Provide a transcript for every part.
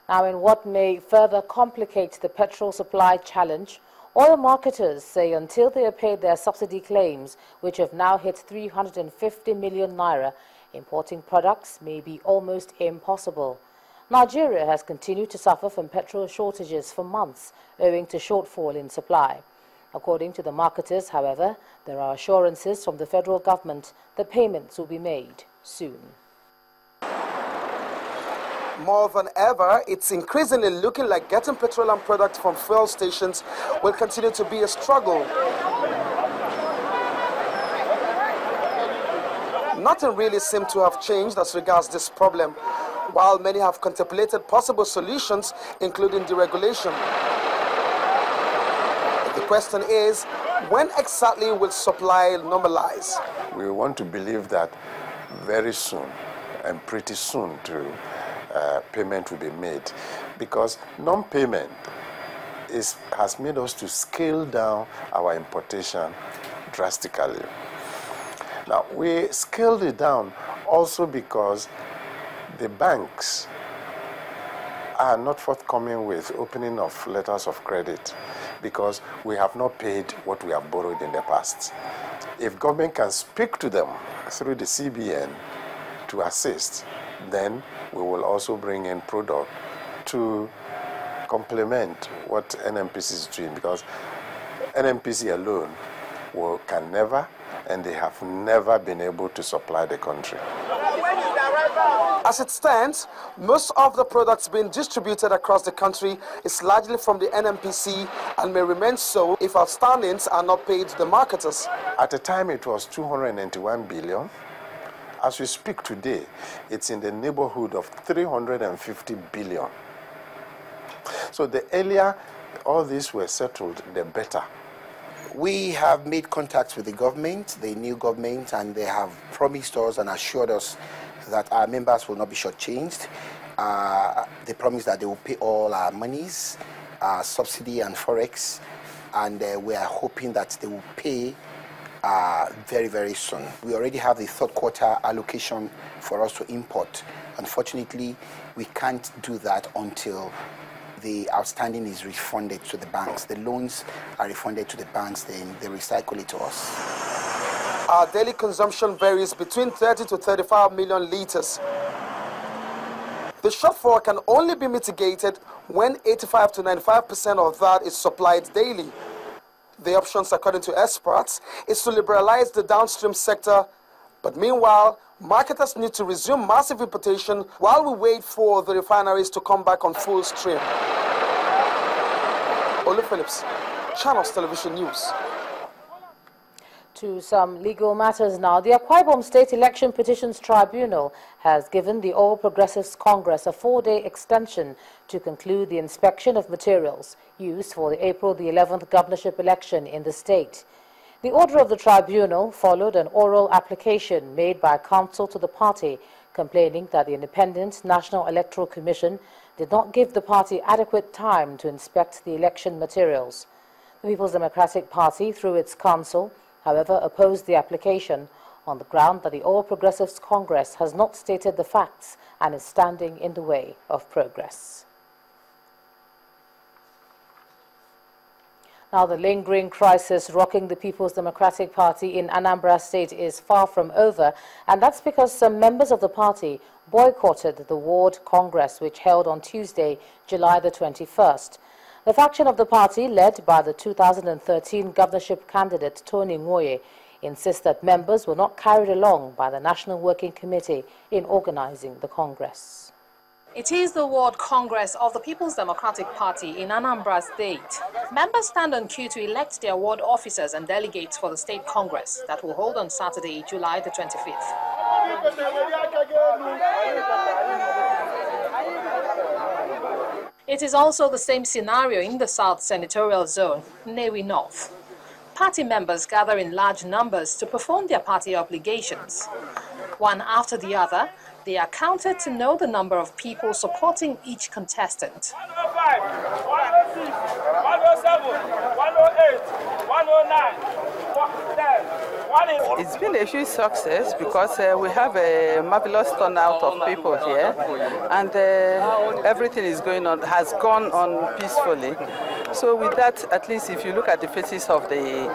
Now, in what may further complicate the petrol supply challenge, oil marketers say until they have paid their subsidy claims, which have now hit 350 million naira, importing products may be almost impossible. Nigeria has continued to suffer from petrol shortages for months, owing to shortfall in supply. According to the marketers, however, there are assurances from the federal government that payments will be made soon. More than ever, it's increasingly looking like getting petroleum products from fuel stations will continue to be a struggle. Nothing really seems to have changed as regards this problem, while many have contemplated possible solutions, including deregulation. The question is, when exactly will supply normalize? We want to believe that very soon, and pretty soon too, payment will be made, because non-payment has made us to scale down our importation drastically. Now, we scaled it down also because the banks are not forthcoming with opening of letters of credit, because we have not paid what we have borrowed in the past. If government can speak to them through the CBN to assist, then we will also bring in product to complement what NNPC is doing, because NNPC alone can never, and they have never been able to supply the country. As it stands, most of the products being distributed across the country is largely from the NNPC and may remain so if outstandings are not paid to the marketers. At the time, it was 291 billion. As we speak today, it's in the neighborhood of 350 billion. So the earlier all these were settled, the better. We have made contacts with the new government, and they have promised us and assured us that our members will not be shortchanged. They promise that they will pay all our monies, subsidy and forex, and we are hoping that they will pay very, very soon. We already have the third quarter allocation for us to import. Unfortunately, we can't do that until the outstanding is refunded to the banks. The loans are refunded to the banks, then they recycle it to us. Our daily consumption varies between 30 to 35 million liters. The shortfall can only be mitigated when 85 to 95% of that is supplied daily. The options, according to experts, is to liberalize the downstream sector, but meanwhile, marketers need to resume massive importation while we wait for the refineries to come back on full stream. Olu Phillips, Channels Television News. To some legal matters now. The Akwa Ibom State Election Petitions Tribunal has given the All Progressives Congress a 4-day extension to conclude the inspection of materials used for the April the 11th governorship election in the state. The order of the tribunal followed an oral application made by counsel to the party, complaining that the Independent National Electoral Commission did not give the party adequate time to inspect the election materials. The People's Democratic Party, through its counsel, however, opposed the application on the ground that the All Progressives Congress has not stated the facts and is standing in the way of progress. Now, the lingering crisis rocking the People's Democratic Party in Anambra State is far from over, and that's because some members of the party boycotted the Ward Congress, which held on Tuesday, July the 21st. The faction of the party, led by the 2013 governorship candidate Tony Nwoye, insists that members were not carried along by the National Working Committee in organizing the Congress. It is the Ward Congress of the People's Democratic Party in Anambra State. Members stand on queue to elect their ward officers and delegates for the State Congress that will hold on Saturday, July the 25th. It is also the same scenario in the South Senatorial Zone, Nnewi North. Party members gather in large numbers to perform their party obligations. One after the other, they are counted to know the number of people supporting each contestant. 105, 106, 107, 108, 109, It's been a huge success because we have a marvelous turnout of people here, and everything is has gone on peacefully. So with that, at least if you look at the faces of the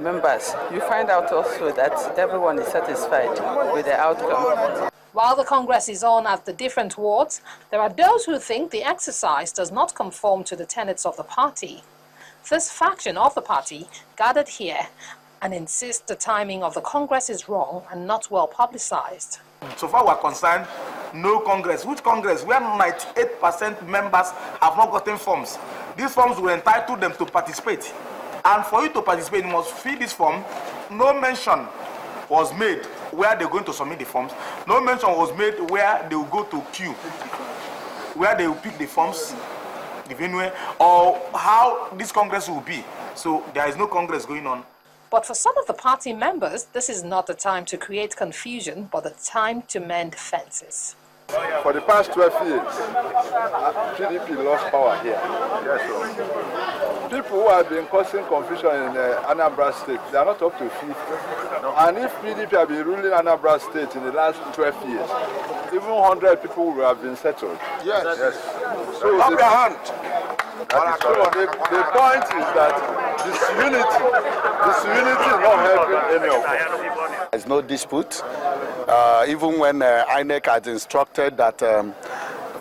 members, you find out also that everyone is satisfied with the outcome. While the Congress is on at the different wards, there are those who think the exercise does not conform to the tenets of the party. This faction of the party gathered here and insist the timing of the Congress is wrong and not well publicized. So far we're concerned, no Congress. Which Congress? Where 98% members have not gotten forms. These forms will entitle them to participate. And for you to participate, you must fill this form. No mention was made where they're going to submit the forms. No mention was made where they will go to queue, where they will pick the forms, the venue, or how this Congress will be. So there is no Congress going on. But for some of the party members, this is not the time to create confusion, but the time to mend fences. For the past 12 years, PDP lost power here. Yes, sir. People who have been causing confusion in Anambra State, they are not up to 50. And if PDP have been ruling Anambra State in the last 12 years, even 100 people will have been settled. Yes. Yes. So the point is that this unity is not helping any of us. There's no dispute. Even when INEC has instructed that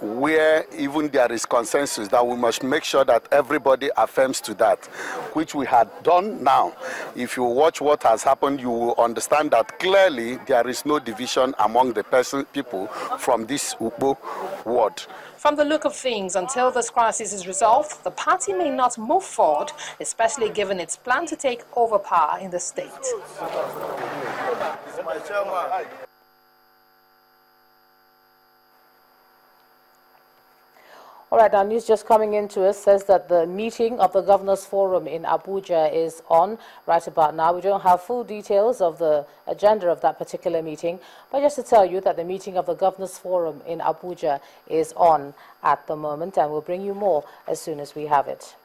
where even there is consensus, that we must make sure that everybody affirms to that, which we had done now. If you watch what has happened, you will understand that clearly there is no division among the people from this Ugbo ward. From the look of things, until this crisis is resolved, the party may not move forward, especially given its plan to take over power in the state. All right, our news just coming into us says that the meeting of the Governors Forum in Abuja is on right about now. We don't have full details of the agenda of that particular meeting, but just to tell you that the meeting of the Governors Forum in Abuja is on at the moment, and we'll bring you more as soon as we have it.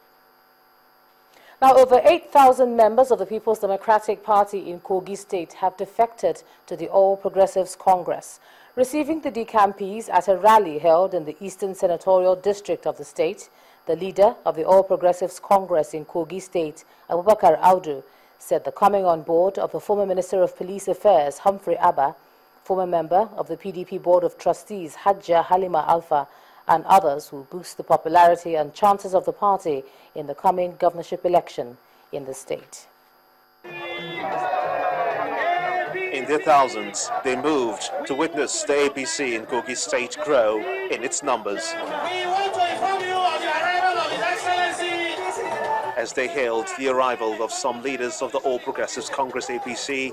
Now, over 8,000 members of the People's Democratic Party in Kogi State have defected to the All Progressives Congress, receiving the decampees at a rally held in the Eastern Senatorial District of the state. The leader of the All Progressives Congress in Kogi State, Abubakar Audu, said the coming on board of the former Minister of Police Affairs, Humphrey Abba, former member of the PDP Board of Trustees, Hajja Halima Alpha, and others will boost the popularity and chances of the party in the coming governorship election in the state. In their thousands, they moved to witness the APC in Kogi State grow in its numbers. We want to inform you of the arrival of His Excellency. As they hailed the arrival of some leaders of the All Progressives Congress APC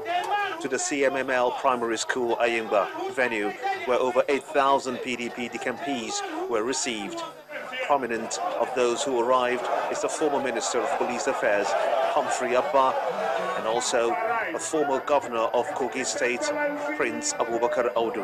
to the CMML Primary School Ayimba venue, where over 8,000 PDP decampees were received. Prominent of those who arrived is the former Minister of Police Affairs, Humphrey Abba, and also a former governor of Kogi State, Prince Abubakar Audu.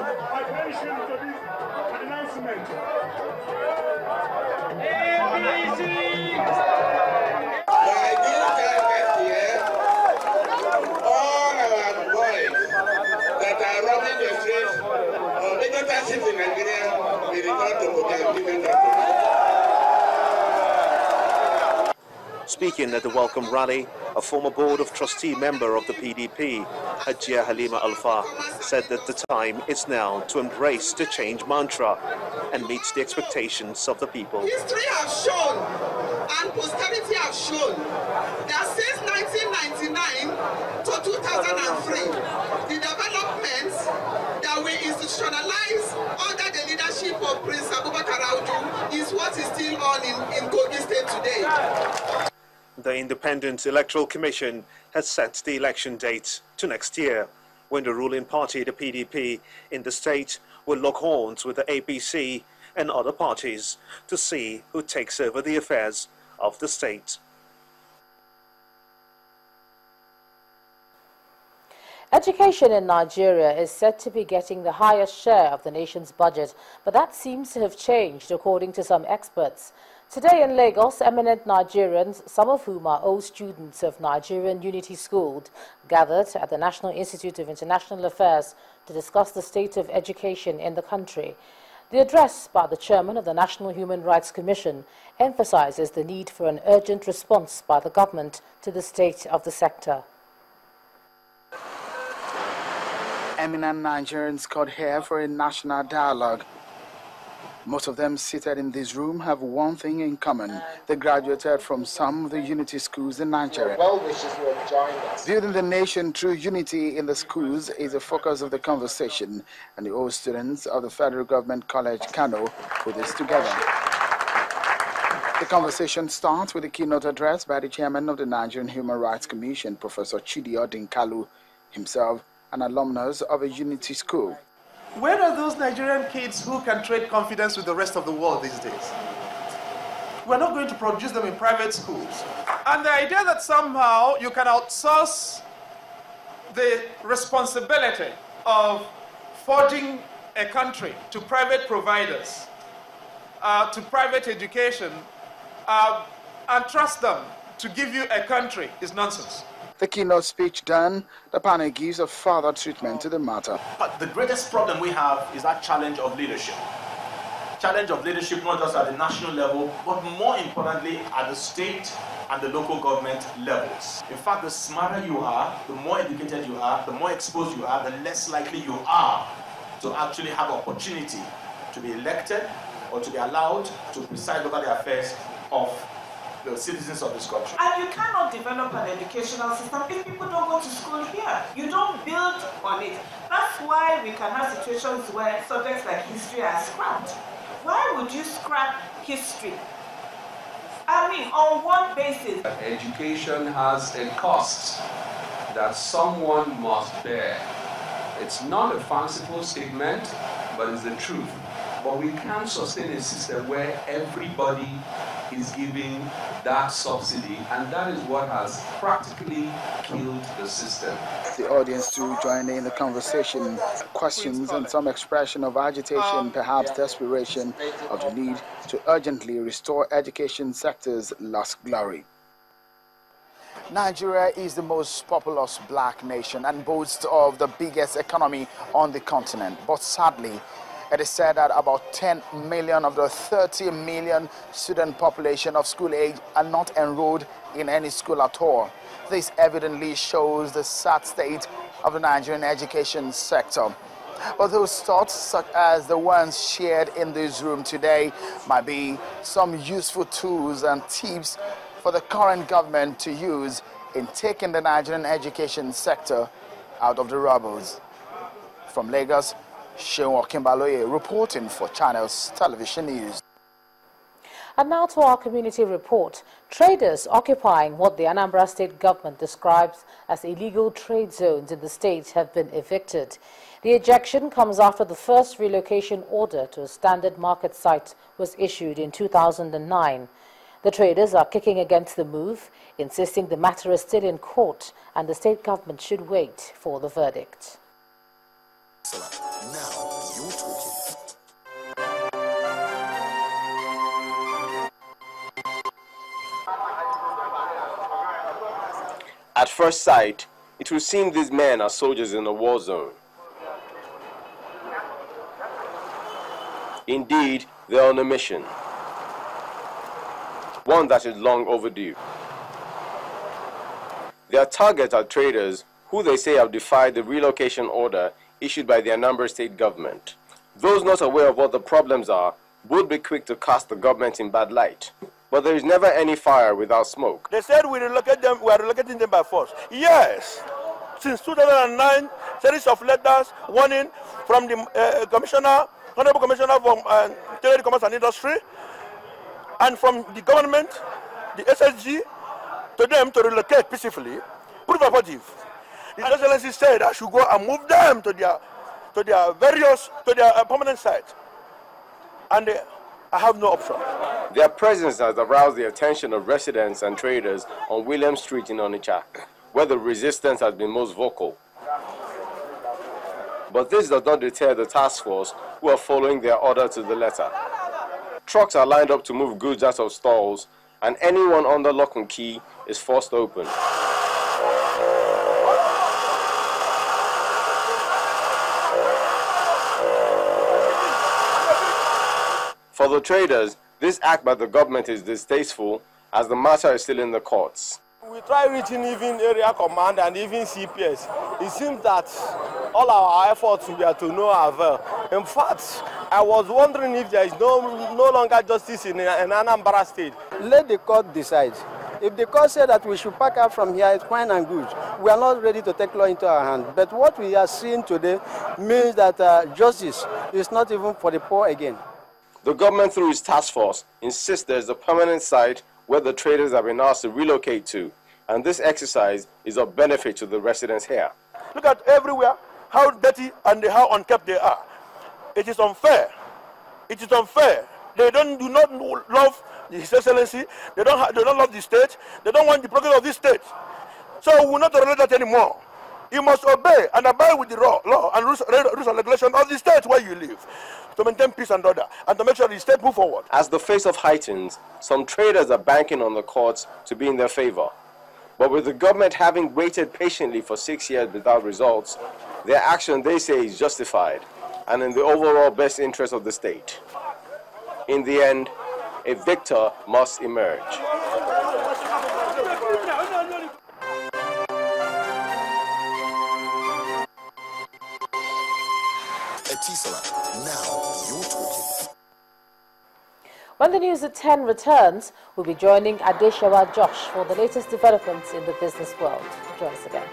Speaking at the welcome rally, a former Board of Trustee member of the PDP, Hajja Halima Alpha, said that the time is now to embrace the change mantra and meet the expectations of the people. History has shown and posterity have shown that since 1999 to 2003, the developments that we institutionalize under the leadership of Prince Abubakar Audu is what is still on in Kogi State today. The Independent Electoral Commission has set the election date to next year, when the ruling party, the PDP, in the state will lock horns with the APC and other parties to see who takes over the affairs of the state. Education in Nigeria is said to be getting the highest share of the nation's budget, but that seems to have changed according to some experts. Today in Lagos, eminent Nigerians, some of whom are old students of Nigerian Unity School, gathered at the National Institute of International Affairs to discuss the state of education in the country. The address by the chairman of the National Human Rights Commission emphasizes the need for an urgent response by the government to the state of the sector. Eminent Nigerians got here for a national dialogue. Most of them seated in this room have one thing in common. They graduated from some of the unity schools in Nigeria. Well-wishers who have joined us. Building the nation through unity in the schools is the focus of the conversation, and the old students of the Federal Government College, Kano, put this together. The conversation starts with a keynote address by the chairman of the Nigerian Human Rights Commission, Professor Chidi Odinkalu, himself an alumnus of a unity school. Where are those Nigerian kids who can trade confidence with the rest of the world these days? We're not going to produce them in private schools. And the idea that somehow you can outsource the responsibility of forging a country to private providers, to private education, and trust them to give you a country is nonsense. The keynote speech done, the panel gives a further treatment to the matter. But the greatest problem we have is that challenge of leadership. Challenge of leadership not just at the national level, but more importantly at the state and the local government levels. In fact, the smarter you are, the more educated you are, the more exposed you are, the less likely you are to actually have opportunity to be elected or to be allowed to preside over the affairs of the citizens of this country. And you cannot develop an educational system if people don't go to school here. You don't build on it. That's why we can have situations where subjects like history are scrapped. Why would you scrap history? I mean, on what basis? Education has a cost that someone must bear. It's not a fanciful statement, but it's the truth. But we can't sustain a system where everybody is giving that subsidy, and that is what has practically killed the system. The audience too joined in the conversation, questions and some expression of agitation, perhaps desperation, of the need to urgently restore education sector's lost glory. Nigeria is the most populous black nation and boasts of the biggest economy on the continent, but sadly, it is said that about 10 million of the 30 million student population of school age are not enrolled in any school at all. This evidently shows the sad state of the Nigerian education sector. But those thoughts, such as the ones shared in this room today, might be some useful tools and tips for the current government to use in taking the Nigerian education sector out of the rubbles. From Lagos, Sheon Kimbaloye reporting for Channels Television News. And now to our community report. Traders occupying what the Anambra state government describes as illegal trade zones in the state have been evicted. The ejection comes after the first relocation order to a standard market site was issued in 2009. The traders are kicking against the move, insisting the matter is still in court and the state government should wait for the verdict. Now you're talking. At first sight, it will seem these men are soldiers in a war zone. Indeed, they are on a mission, one that is long overdue. Their targets are traders who they say have defied the relocation order issued by the Anambra state government. Those not aware of what the problems are would be quick to cast the government in bad light. But there is never any fire without smoke. They said we are relocating them by force. Yes. Since 2009, series of letters, warning from the commissioner, honorable commissioner from Trade, Commerce and Industry, and from the government, the SSG, to them to relocate peacefully, proof positive. His Excellency said I should go and move them to their permanent sites, and I have no option. Their presence has aroused the attention of residents and traders on William Street in Onitsha, where the resistance has been most vocal. But this does not deter the task force who are following their order to the letter. Trucks are lined up to move goods out of stalls, and anyone under lock and key is forced open. For the traders, this act by the government is distasteful, as the matter is still in the courts. We try reaching even area command and even CPS. It seems that all our efforts were to no avail. In fact, I was wondering if there is no longer justice in Anambra State. Let the court decide. If the court said that we should pack up from here, it's fine and good. We are not ready to take law into our hands. But what we are seeing today means that justice is not even for the poor again. The government, through its task force, insists there is a permanent site where the traders have been asked to relocate to, and this exercise is of benefit to the residents here. Look at everywhere, how dirty and how unkept they are. It is unfair. It is unfair. They do not love His Excellency. They don't love the state. They don't want the progress of this state. So we will not tolerate that anymore. You must obey and abide with the law and rules and regulation of the state where you live, to maintain peace and order, and to make sure the state move forward. As the face of heightens, some traders are banking on the courts to be in their favor. But with the government having waited patiently for 6 years without results, their action, they say, is justified and in the overall best interest of the state. In the end, a victor must emerge. Now you're talking. When the news at 10 returns, we'll be joining Adeshawa Josh for the latest developments in the business world. Join us again.